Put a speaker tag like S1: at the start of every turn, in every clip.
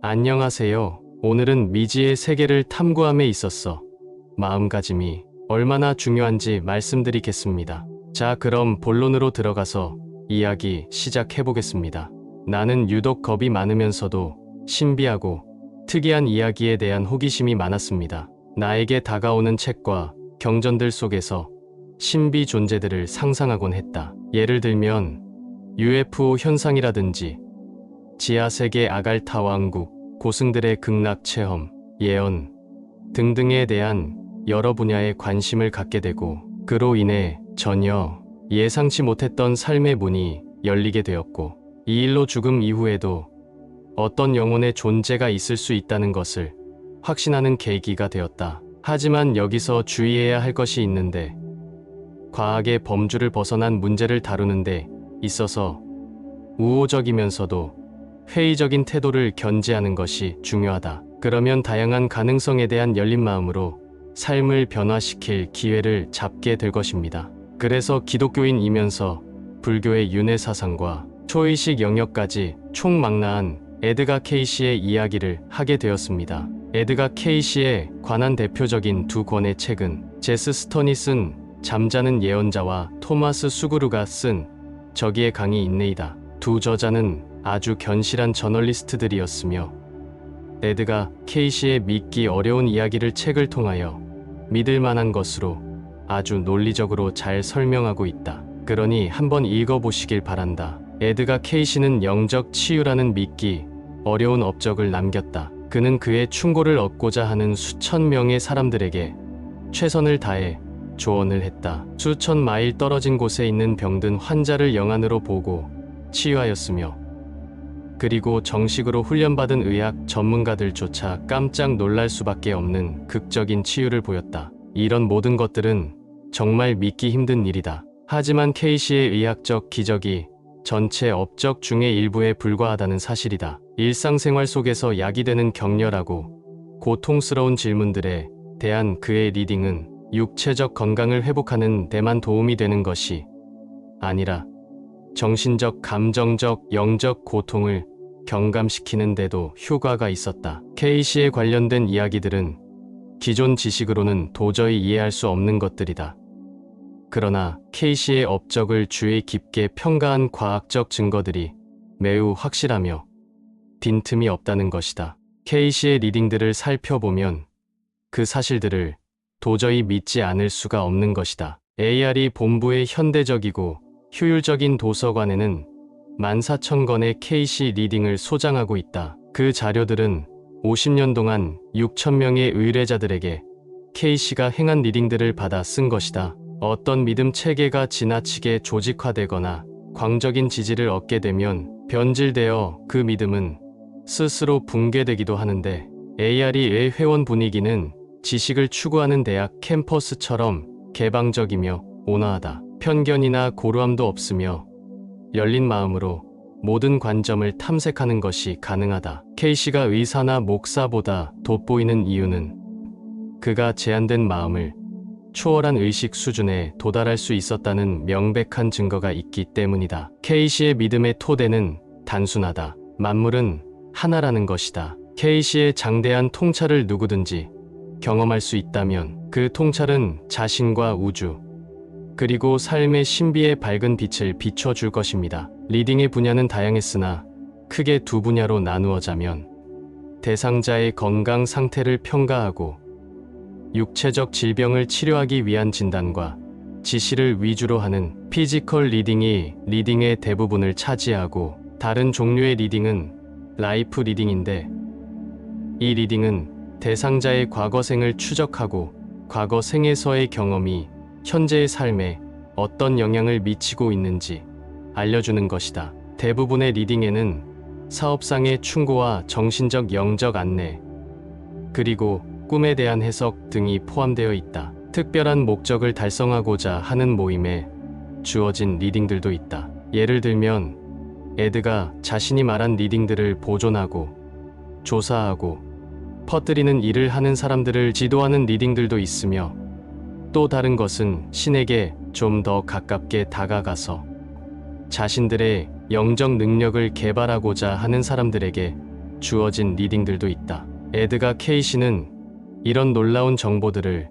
S1: 안녕하세요. 오늘은 미지의 세계를 탐구함에 있어서 마음가짐이 얼마나 중요한지 말씀드리겠습니다. 자, 그럼 본론으로 들어가서 이야기 시작해보겠습니다. 나는 유독 겁이 많으면서도 신비하고 특이한 이야기에 대한 호기심이 많았습니다. 나에게 다가오는 책과 경전들 속에서 신비 존재들을 상상하곤 했다. 예를 들면 UFO 현상이라든지 지하세계 아갈타 왕국, 고승들의 극락 체험, 예언 등등에 대한 여러 분야에 관심을 갖게 되고, 그로 인해 전혀 예상치 못했던 삶의 문이 열리게 되었고, 이 일로 죽음 이후에도 어떤 영혼의 존재가 있을 수 있다는 것을 확신하는 계기가 되었다. 하지만 여기서 주의해야 할 것이 있는데, 과학의 범주를 벗어난 문제를 다루는데 있어서 우호적이면서도 회의적인 태도를 견지하는 것이 중요하다. 그러면 다양한 가능성에 대한 열린 마음으로 삶을 변화시킬 기회를 잡게 될 것입니다. 그래서 기독교인이면서 불교의 윤회 사상과 초의식 영역까지 총망라한 에드가 케이시의 이야기를 하게 되었습니다. 에드가 케이시에 관한 대표적인 두 권의 책은 제스 스턴이 쓴 잠자는 예언자와 토마스 수그루가 쓴 저기의 강이 있네이다. 두 저자는 아주 견실한 저널리스트들이었으며, 에드가 케이시의 믿기 어려운 이야기를 책을 통하여 믿을 만한 것으로 아주 논리적으로 잘 설명하고 있다. 그러니 한번 읽어보시길 바란다. 에드가 케이시는 영적 치유라는 믿기 어려운 업적을 남겼다. 그는 그의 충고를 얻고자 하는 수천 명의 사람들에게 최선을 다해 조언을 했다. 수천 마일 떨어진 곳에 있는 병든 환자를 영안으로 보고 치유하였으며, 그리고 정식으로 훈련받은 의학 전문가들조차 깜짝 놀랄 수밖에 없는 극적인 치유를 보였다. 이런 모든 것들은 정말 믿기 힘든 일이다. 하지만 케이시의 의학적 기적이 전체 업적 중의 일부에 불과하다는 사실이다. 일상생활 속에서 야기되는 격렬하고 고통스러운 질문들에 대한 그의 리딩은 육체적 건강을 회복하는 데만 도움이 되는 것이 아니라 정신적, 감정적, 영적 고통을 경감시키는 데도 효과가 있었다. 케이시에 관련된 이야기들은 기존 지식으로는 도저히 이해할 수 없는 것들이다. 그러나 케이시의 업적을 주의 깊게 평가한 과학적 증거들이 매우 확실하며 빈틈이 없다는 것이다. 케이시의 리딩들을 살펴보면 그 사실들을 도저히 믿지 않을 수가 없는 것이다. ARE 본부의 현대적이고 효율적인 도서관에는 14,000권의 케이시 리딩을 소장하고 있다. 그 자료들은 50년 동안 6,000명의 의뢰자들에게 케이시가 행한 리딩들을 받아 쓴 것이다. 어떤 믿음 체계가 지나치게 조직화되거나 광적인 지지를 얻게 되면 변질되어 그 믿음은 스스로 붕괴되기도 하는데, ARE의 회원 분위기는 지식을 추구하는 대학 캠퍼스처럼 개방적이며 온화하다. 편견이나 고루함도 없으며 열린 마음으로 모든 관점을 탐색하는 것이 가능하다. 케이시가 의사나 목사보다 돋보이는 이유는 그가 제한된 마음을 초월한 의식 수준에 도달할 수 있었다는 명백한 증거가 있기 때문이다. 케이시의 믿음의 토대는 단순하다. 만물은 하나라는 것이다. 케이시의 장대한 통찰을 누구든지 경험할 수 있다면 그 통찰은 자신과 우주, 그리고 삶의 신비의 밝은 빛을 비춰줄 것입니다. 리딩의 분야는 다양했으나 크게 두 분야로 나누어자면 대상자의 건강 상태를 평가하고 육체적 질병을 치료하기 위한 진단과 지시를 위주로 하는 피지컬 리딩이 리딩의 대부분을 차지하고, 다른 종류의 리딩은 라이프 리딩인데, 이 리딩은 대상자의 과거생을 추적하고 과거 생에서의 경험이 현재의 삶에 어떤 영향을 미치고 있는지 알려주는 것이다. 대부분의 리딩에는 사업상의 충고와 정신적 영적 안내, 그리고 꿈에 대한 해석 등이 포함되어 있다. 특별한 목적을 달성하고자 하는 모임에 주어진 리딩들도 있다. 예를 들면 에드가 자신이 말한 리딩들을 보존하고 조사하고 퍼뜨리는 일을 하는 사람들을 지도하는 리딩들도 있으며, 또 다른 것은 신에게 좀 더 가깝게 다가가서 자신들의 영적 능력을 개발하고자 하는 사람들에게 주어진 리딩들도 있다. 에드가 케이시는 이런 놀라운 정보들을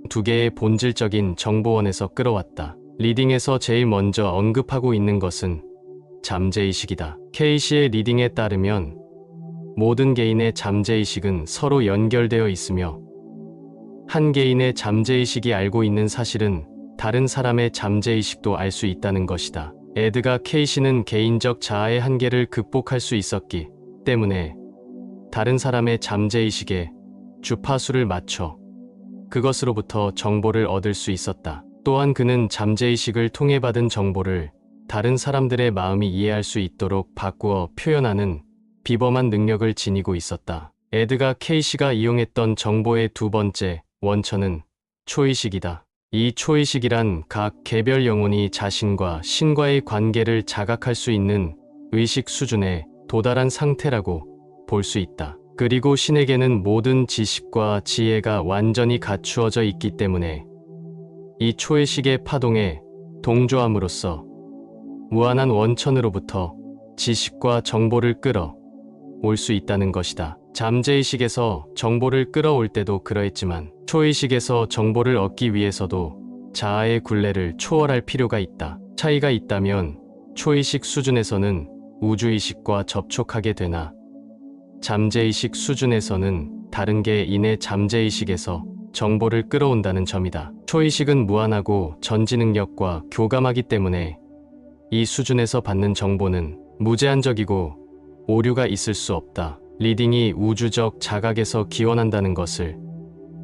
S1: 두 개의 본질적인 정보원에서 끌어왔다. 리딩에서 제일 먼저 언급하고 있는 것은 잠재의식이다. 케이시의 리딩에 따르면 모든 개인의 잠재의식은 서로 연결되어 있으며 한 개인의 잠재의식이 알고 있는 사실은 다른 사람의 잠재의식도 알 수 있다는 것이다. 에드가 케이시는 개인적 자아의 한계를 극복할 수 있었기 때문에 다른 사람의 잠재의식에 주파수를 맞춰 그것으로부터 정보를 얻을 수 있었다. 또한 그는 잠재의식을 통해 받은 정보를 다른 사람들의 마음이 이해할 수 있도록 바꾸어 표현하는 비범한 능력을 지니고 있었다. 에드가 케이시가 이용했던 정보의 두 번째 원천은 초의식이다. 이 초의식이란 각 개별 영혼이 자신과 신과의 관계를 자각할 수 있는 의식 수준에 도달한 상태라고 볼 수 있다. 그리고 신에게는 모든 지식과 지혜가 완전히 갖추어져 있기 때문에 이 초의식의 파동에 동조함으로써 무한한 원천으로부터 지식과 정보를 끌어올 수 있다는 것이다. 잠재의식에서 정보를 끌어올 때도 그러했지만 초의식에서 정보를 얻기 위해서도 자아의 굴레를 초월할 필요가 있다. 차이가 있다면 초의식 수준에서는 우주의식과 접촉하게 되나 잠재의식 수준에서는 다른 개인의 잠재의식에서 정보를 끌어온다는 점이다. 초의식은 무한하고 전지능력과 교감하기 때문에 이 수준에서 받는 정보는 무제한적이고 오류가 있을 수 없다. 리딩이 우주적 자각에서 기원한다는 것을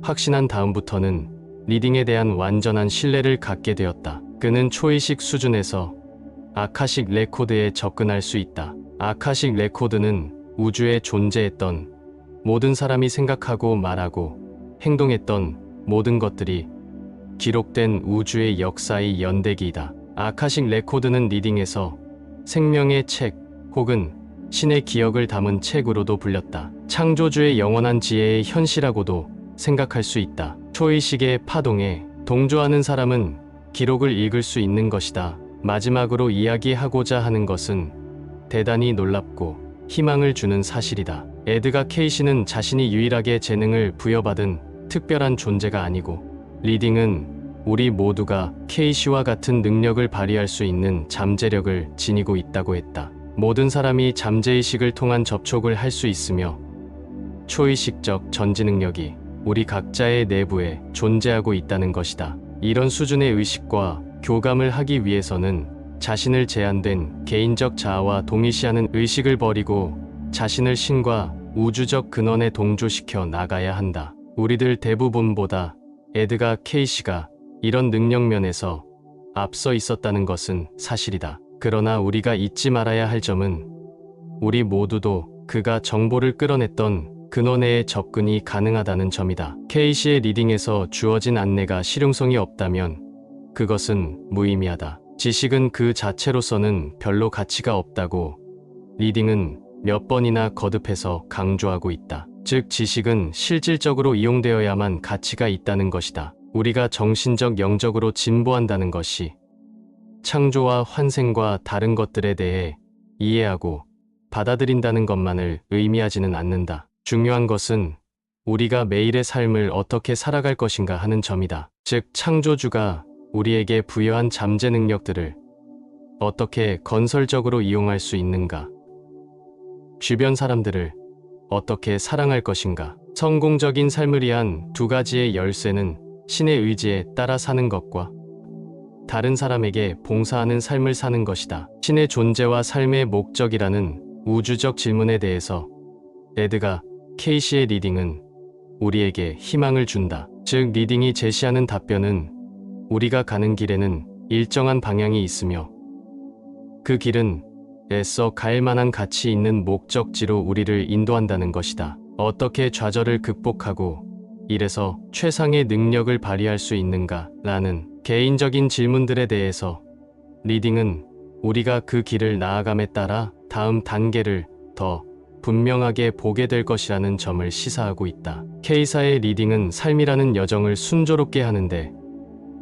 S1: 확신한 다음부터는 리딩에 대한 완전한 신뢰를 갖게 되었다. 그는 초의식 수준에서 아카식 레코드에 접근할 수 있다. 아카식 레코드는 우주에 존재했던 모든 사람이 생각하고 말하고 행동했던 모든 것들이 기록된 우주의 역사의 연대기이다. 아카식 레코드는 리딩에서 생명의 책 혹은 신의 기억을 담은 책으로도 불렸다. 창조주의 영원한 지혜의 현시라고도 생각할 수 있다. 초의식의 파동에 동조하는 사람은 기록을 읽을 수 있는 것이다. 마지막으로 이야기하고자 하는 것은 대단히 놀랍고 희망을 주는 사실이다. 에드가 케이시는 자신이 유일하게 재능을 부여받은 특별한 존재가 아니고 리딩은 우리 모두가 케이시와 같은 능력을 발휘할 수 있는 잠재력을 지니고 있다고 했다. 모든 사람이 잠재의식을 통한 접촉을 할 수 있으며 초의식적 전지능력이 우리 각자의 내부에 존재하고 있다는 것이다. 이런 수준의 의식과 교감을 하기 위해서는 자신을 제한된 개인적 자아와 동일시하는 의식을 버리고 자신을 신과 우주적 근원에 동조시켜 나가야 한다. 우리들 대부분보다 에드가 케이시가 이런 능력면에서 앞서 있었다는 것은 사실이다. 그러나 우리가 잊지 말아야 할 점은 우리 모두도 그가 정보를 끌어냈던 근원에 접근이 가능하다는 점이다. 케이시의 리딩에서 주어진 안내가 실용성이 없다면 그것은 무의미하다. 지식은 그 자체로서는 별로 가치가 없다고 리딩은 몇 번이나 거듭해서 강조하고 있다. 즉 지식은 실질적으로 이용되어야만 가치가 있다는 것이다. 우리가 정신적 영적으로 진보한다는 것이 창조와 환생과 다른 것들에 대해 이해하고 받아들인다는 것만을 의미하지는 않는다. 중요한 것은 우리가 매일의 삶을 어떻게 살아갈 것인가 하는 점이다. 즉 창조주가 우리에게 부여한 잠재 능력들을 어떻게 건설적으로 이용할 수 있는가? 주변 사람들을 어떻게 사랑할 것인가? 성공적인 삶을 위한 두 가지의 열쇠는 신의 의지에 따라 사는 것과 다른 사람에게 봉사하는 삶을 사는 것이다. 신의 존재와 삶의 목적이라는 우주적 질문에 대해서 에드가 케이시의 리딩은 우리에게 희망을 준다. 즉 리딩이 제시하는 답변은 우리가 가는 길에는 일정한 방향이 있으며 그 길은 애써 갈 만한 가치 있는 목적지로 우리를 인도한다는 것이다. 어떻게 좌절을 극복하고 이래서 최상의 능력을 발휘할 수 있는가? 라는 개인적인 질문들에 대해서 리딩은 우리가 그 길을 나아감에 따라 다음 단계를 더 분명하게 보게 될 것이라는 점을 시사하고 있다. K사의 리딩은 삶이라는 여정을 순조롭게 하는데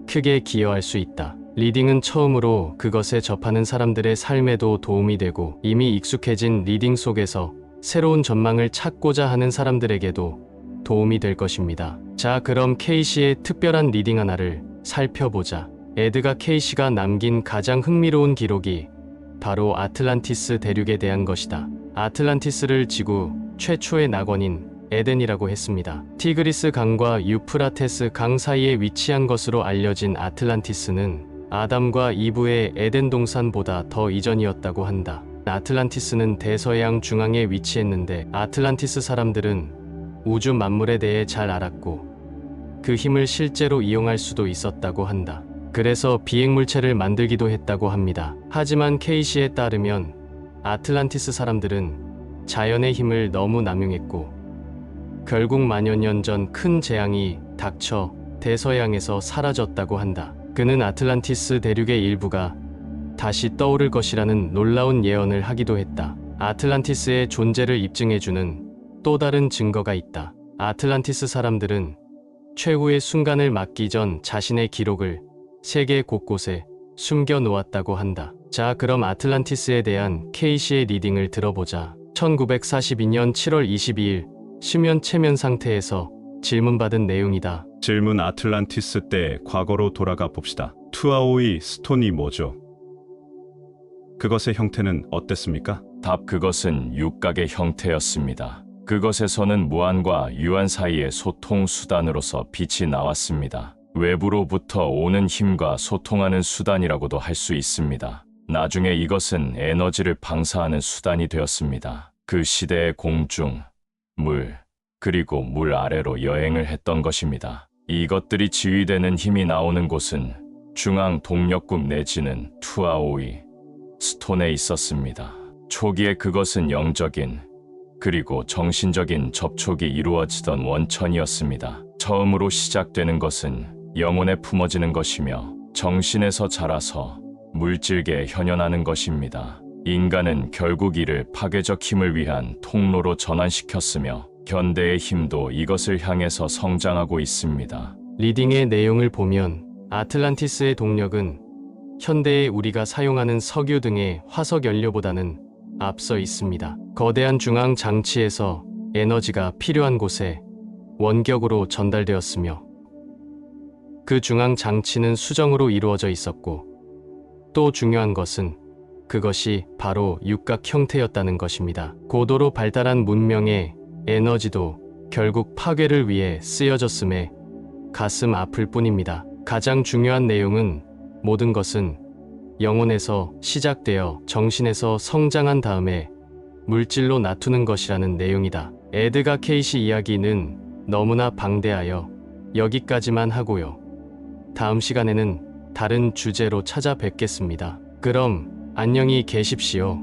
S1: 크게 기여할 수 있다. 리딩은 처음으로 그것에 접하는 사람들의 삶에도 도움이 되고 이미 익숙해진 리딩 속에서 새로운 전망을 찾고자 하는 사람들에게도 도움이 될 것입니다. 자, 그럼 케이시의 특별한 리딩 하나를 살펴보자. 에드가 케이시가 남긴 가장 흥미로운 기록이 바로 아틀란티스 대륙에 대한 것이다. 아틀란티스를 지구 최초의 낙원인 에덴이라고 했습니다. 티그리스 강과 유프라테스 강 사이에 위치한 것으로 알려진 아틀란티스는 아담과 이브의 에덴 동산보다 더 이전이었다고 한다. 아틀란티스는 대서양 중앙에 위치했는데 아틀란티스 사람들은 우주 만물에 대해 잘 알았고 그 힘을 실제로 이용할 수도 있었다고 한다. 그래서 비행물체를 만들기도 했다고 합니다. 하지만 케이시에 따르면 아틀란티스 사람들은 자연의 힘을 너무 남용했고 결국 만여 년 전 큰 재앙이 닥쳐 대서양에서 사라졌다고 한다. 그는 아틀란티스 대륙의 일부가 다시 떠오를 것이라는 놀라운 예언을 하기도 했다. 아틀란티스의 존재를 입증해주는 또 다른 증거가 있다. 아틀란티스 사람들은 최후의 순간을 맞기 전 자신의 기록을 세계 곳곳에 숨겨 놓았다고 한다. 자, 그럼 아틀란티스에 대한 케이시의 리딩을 들어보자. 1942년 7월 22일 수면 체면 상태에서 질문받은 내용이다.
S2: 질문 아틀란티스 때의 과거로 돌아가 봅시다. 투아오이 스톤이 뭐죠? 그것의 형태는 어땠습니까?
S3: 답: 그것은 육각의 형태였습니다. 그것에서는 무한과 유한 사이의 소통 수단으로서 빛이 나왔습니다. 외부로부터 오는 힘과 소통하는 수단이라고도 할 수 있습니다. 나중에 이것은 에너지를 방사하는 수단이 되었습니다. 그 시대의 공중, 물, 그리고 물 아래로 여행을 했던 것입니다. 이것들이 지휘되는 힘이 나오는 곳은 중앙 동력국 내지는 투아오이 스톤에 있었습니다. 초기에 그것은 영적인 그리고 정신적인 접촉이 이루어지던 원천이었습니다. 처음으로 시작되는 것은 영혼에 품어지는 것이며 정신에서 자라서 물질계에 현현하는 것입니다. 인간은 결국 이를 파괴적 힘을 위한 통로로 전환시켰으며 현대의 힘도 이것을 향해서 성장하고 있습니다.
S1: 리딩의 내용을 보면 아틀란티스의 동력은 현대의 우리가 사용하는 석유 등의 화석 연료보다는 앞서 있습니다. 거대한 중앙 장치에서 에너지가 필요한 곳에 원격으로 전달되었으며 그 중앙 장치는 수정으로 이루어져 있었고 또 중요한 것은 그것이 바로 육각 형태였다는 것입니다. 고도로 발달한 문명의 에너지도 결국 파괴를 위해 쓰여졌음에 가슴 아플 뿐입니다. 가장 중요한 내용은 모든 것은 영혼에서 시작되어 정신에서 성장한 다음에 물질로 나투는 것이라는 내용이다. 에드가 케이시 이야기는 너무나 방대하여 여기까지만 하고요. 다음 시간에는 다른 주제로 찾아뵙겠습니다. 그럼 안녕히 계십시오.